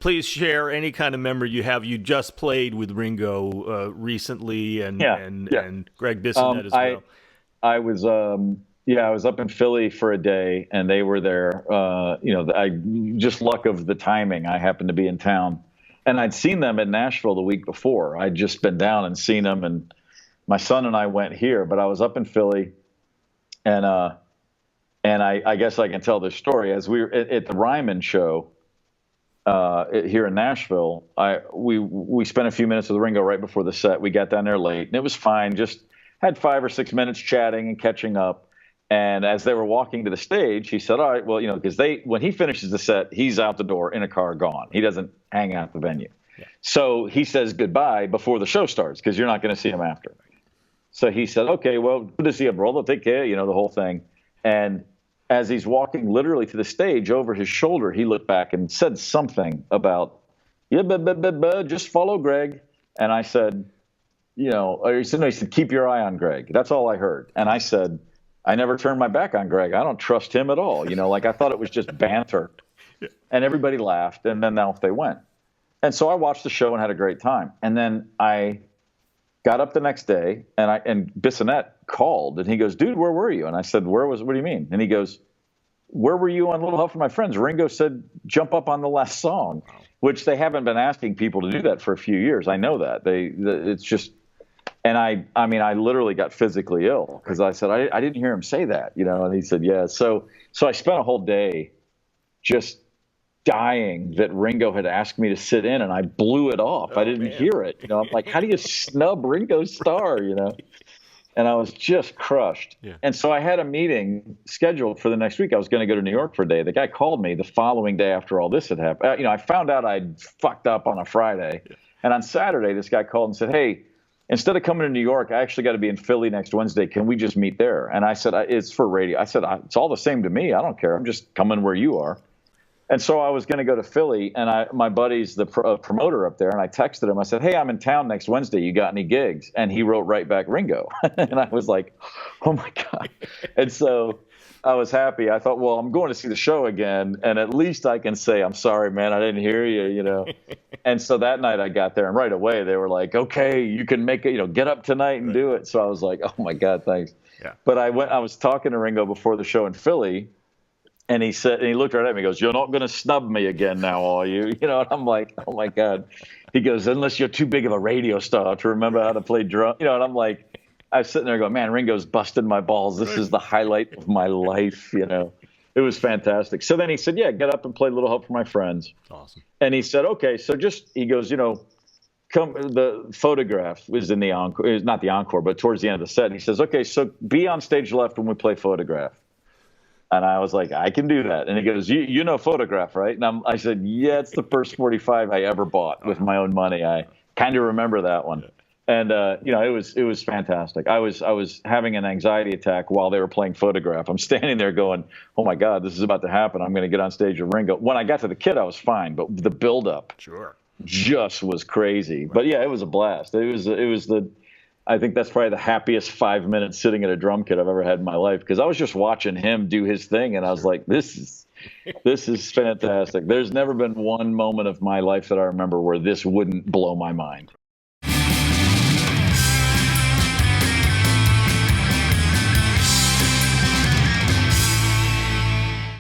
please share any kind of memory you have. You just played with Ringo recently, and Greg Bissonette as well. I was I was up in Philly for a day, and they were there. I just luck of the timing. I happened to be in town, and I'd seen them in Nashville the week before. I'd just been down and seen them, and my son and I went here. But I was up in Philly, and I guess I can tell this story. As we were at the Ryman show here in Nashville, we spent a few minutes with Ringo right before the set. We got down there late, and it was fine. Just had 5 or 6 minutes chatting and catching up. And as they were walking to the stage, he said, all right, well, because when he finishes the set, he's out the door in a car, gone. He doesn't hang out the venue. Yeah. So he says goodbye before the show starts, because you're not going to see him after. So he said, okay, well, good to see you, brother. Take care, the whole thing. And as he's walking literally to the stage, over his shoulder, he looked back and said something about, just follow Greg. And I said, or he said, no, he said, keep your eye on Greg. That's all I heard. And I said, I never turned my back on Greg. I don't trust him at all. I thought it was just banter. Yeah. And everybody laughed, and then off they went. And so I watched the show and had a great time. And then I got up the next day, and Bissonette called, and he goes, dude, where were you? And I said, what do you mean? And he goes, where were you on Little Help from My Friends? Ringo said, jump up on the last song, which they haven't been asking people to do that for a few years. I know that. It's just... And I mean, I literally got physically ill because I said, I didn't hear him say that, and he said, yeah. So I spent a whole day just dying that Ringo had asked me to sit in, and I blew it off. I didn't hear it. I'm like, how do you snub Ringo's star, And I was just crushed. Yeah. And so I had a meeting scheduled for the next week. I was going to go to New York for a day. The guy called me the following day after all this had happened. I found out I'd fucked up on a Friday. Yeah. And on Saturday, this guy called and said, hey, instead of coming to New York, I actually got to be in Philly next Wednesday. Can we just meet there? And I said, it's for radio. I said, it's all the same to me. I don't care. I'm just coming where you are. And so I was going to go to Philly, and my buddy's the promoter up there, and I texted him. I said, hey, I'm in town next Wednesday. You got any gigs? And he wrote right back, Ringo. And I was like, oh, my God. And so I was happy. I thought, well, I'm going to see the show again, and at least I can say, I'm sorry, man, I didn't hear you, And so that night I got there, and right away they were like, okay, you can make it, get up tonight and do it. So I was like, oh, my God, thanks. Yeah. But I was talking to Ringo before the show in Philly, and he looked right at me, he goes, you're not going to snub me again now, are you? And I'm like, oh, my God. He goes, unless you're too big of a radio star to remember how to play drum. And I'm like, I was sitting there going, man, Ringo's busted my balls. This is the highlight of my life, It was fantastic. So then he said, yeah, get up and play Little Help for My Friends. Awesome. And he said, okay, so he goes, come. The photograph was in the encore, not the encore, but towards the end of the set. And he says, okay, so be on stage left when we play Photograph. And I was like, I can do that. And he goes, you know Photograph, right? And I said, yeah, it's the first 45 I ever bought with my own money. I kind of remember that one. And it was fantastic. I was having an anxiety attack while they were playing Photograph. I'm standing there going, oh my God, this is about to happen. I'm going to get on stage with Ringo. When I got to the Kid, I was fine, but the buildup just was crazy. Right. But yeah, it was a blast. I think that's probably the happiest 5 minutes sitting at a drum kit I've ever had in my life, because I was just watching him do his thing, and I was like, this is fantastic. There's never been one moment of my life that I remember where this wouldn't blow my mind.